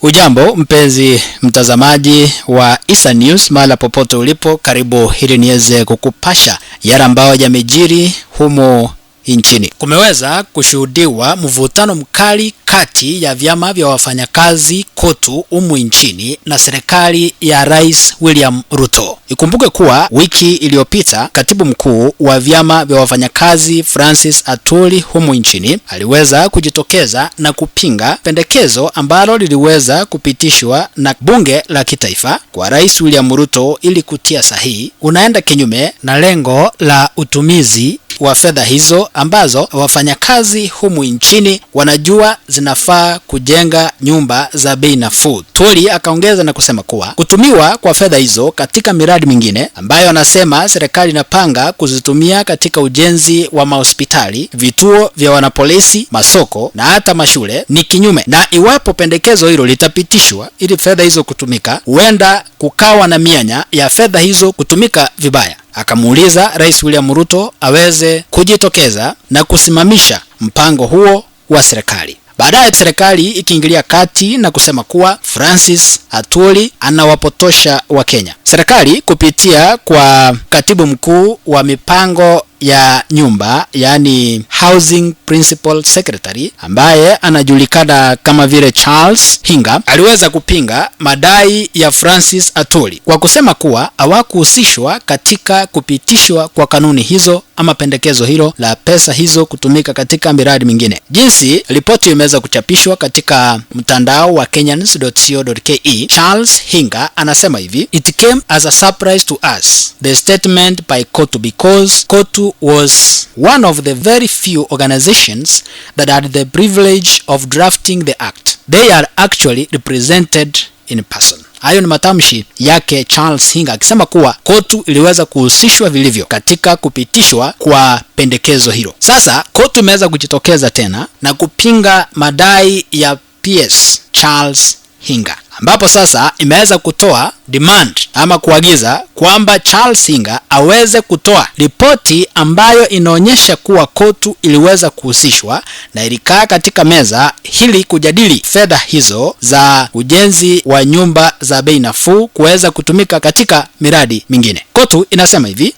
Ujambo mpenzi mtazamaji wa Issa News, mahala popote ulipo, karibu ili niweze kukupasha yale ambayo yamejiri humo nchini. Kumeweza kushuhudiwa mvutano mkali kati ya vyama vya wafanyakazi KOTU humu nchini na serikali ya Rais William Ruto. Ikumbuke kuwa wiki iliyopita katibu mkuu wa vyama vya wafanyakazi Francis Atwoli humu nchini aliweza kujitokeza na kupinga pendekezo ambalo liliweza kupitishwa na bunge la kitaifa kwa Rais William Ruto ili kutia sahihi. Unaenda kinyume na lengo la utumizi wa fedha hizo ambazo wafanyakazi humu nchini wanajua zinafaa kujenga nyumba za bei nafuu. Atwoli akaongeza na kusema kuwa kutumiwa kwa fedha hizo katika miradi mingine ambayo anasema serikali inapanga kuzitumia katika ujenzi wa mahospitali, vituo vya wanapolisi, masoko na hata mashule ni kinyume, na iwapo pendekezo hilo litapitishwa ili fedha hizo kutumika, huenda kukawa na mianya ya fedha hizo kutumika vibaya. Akamuuliza Rais William Ruto aweze kujitokeza na kusimamisha mpango huo wa serikali. Baadaye serikali ikiingilia kati na kusema kuwa Francis Atwoli anawapotosha wa Kenya. Serikali kupitia kwa katibu mkuu wa mipango ya nyumba, yani Housing Principal Secretary, ambaye anajulikana kama vile Charles Hinga, aliweza kupinga madai ya Francis Atwoli kwa kusema kuwa hawakuhusishwa katika kupitishwa kwa kanuni hizo ama pendekezo hilo la pesa hizo kutumika katika miradi mingine. Jinsi ripoti imeweza kuchapishwa katika mtandao wa Kenyans.co.ke, Charles Hinga anasema hivi: It came as a surprise to us, the statement by KOTU, because KOTU was one of the very few organizations that had the privilege of drafting the act. They are actually represented in person. Hayo ni matamshi yake Charles Hinga akisema kuwa KOTU iliweza kuhusishwa vilivyo katika kupitishwa kwa pendekezo hilo. Sasa KOTU imeweza kujitokeza tena na kupinga madai ya PS Charles Hinga, ambapo sasa imeweza kutoa demand ama kuagiza kwamba Charles Hinga aweze kutoa ripoti ambayo inaonyesha kuwa KOTU iliweza kuhusishwa na ilikaa katika meza ili kujadili fedha hizo za ujenzi wa nyumba za bei nafuu kuweza kutumika katika miradi mingine. KOTU inasema hivi: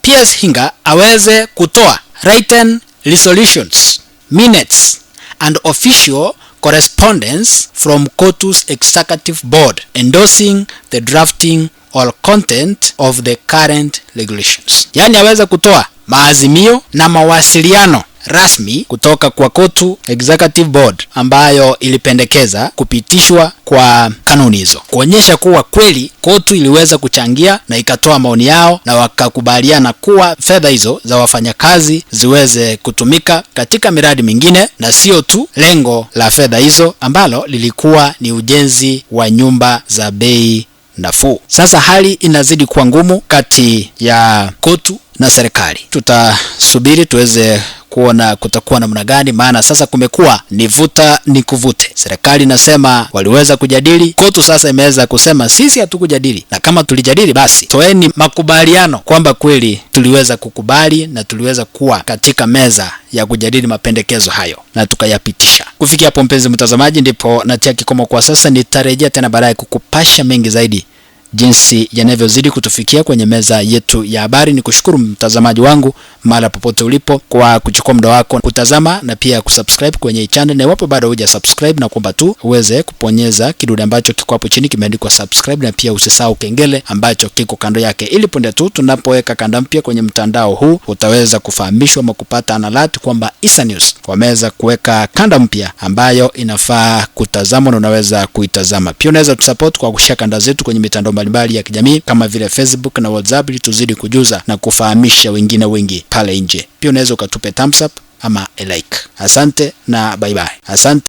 PS Hinga aweze kutoa written resolutions, minutes and official correspondence from KOTU's executive board endorsing the drafting or content of the current regulations. Yani aweza kutoa maazimio na mawasiliano rasmi kutoka kwa KOTU executive board ambayo ilipendekeza kupitishwa kwa kanuni hizo, kuonyesha kuwa kweli KOTU iliweza kuchangia na ikatoa maoni yao na wakakubaliana kuwa fedha hizo za wafanyakazi ziweze kutumika katika miradi mingine na sio tu lengo la fedha hizo ambalo lilikuwa ni ujenzi wa nyumba za bei nafuu. Sasa hali inazidi kuwa ngumu kati ya KOTU na serikali. Tutasubiri tuweze kuona kutakuwa namna gani, maana sasa kumekuwa ni vuta ni kuvute. Serikali inasema waliweza kujadili, KOTU sasa imeweza kusema sisi hatukujadili, na kama tulijadili basi toeni makubaliano kwamba kweli tuliweza kukubali na tuliweza kuwa katika meza ya kujadili mapendekezo hayo na tukayapitisha. Kufikia hapo mpenzi mtazamaji, ndipo natia kikomo kwa sasa. Nitarejea tena baadaye kukupasha mengi zaidi jinsi yanavyozidi kutufikia kwenye meza yetu ya habari. Ni kushukuru mtazamaji wangu mahali popote ulipo kwa kuchukua muda wako kutazama na pia kusubscribe kwenye channel, na iwapo bado hujasubscribe na kuomba tu uweze kuponyeza kidude ambacho kiko hapo chini kimeandikwa subscribe, na pia usisahau kengele ambacho kiko kando yake, ili punde tu tunapoweka kanda mpya kwenye mtandao huu utaweza kufahamishwa ama kupata alert kwamba Issa News wameweza kuweka kanda mpya ambayo inafaa kutazama na unaweza kuitazama. Pia unaweza tusupport kwa kushare kanda zetu kwenye mitandao mbalimbali ya kijamii kama vile Facebook na WhatsApp ili tuzidi kujuza na kufahamisha wengine wengi pale nje. Pia unaweza ukatupe thumbs up ama a like. Asante na bye bye. Asante.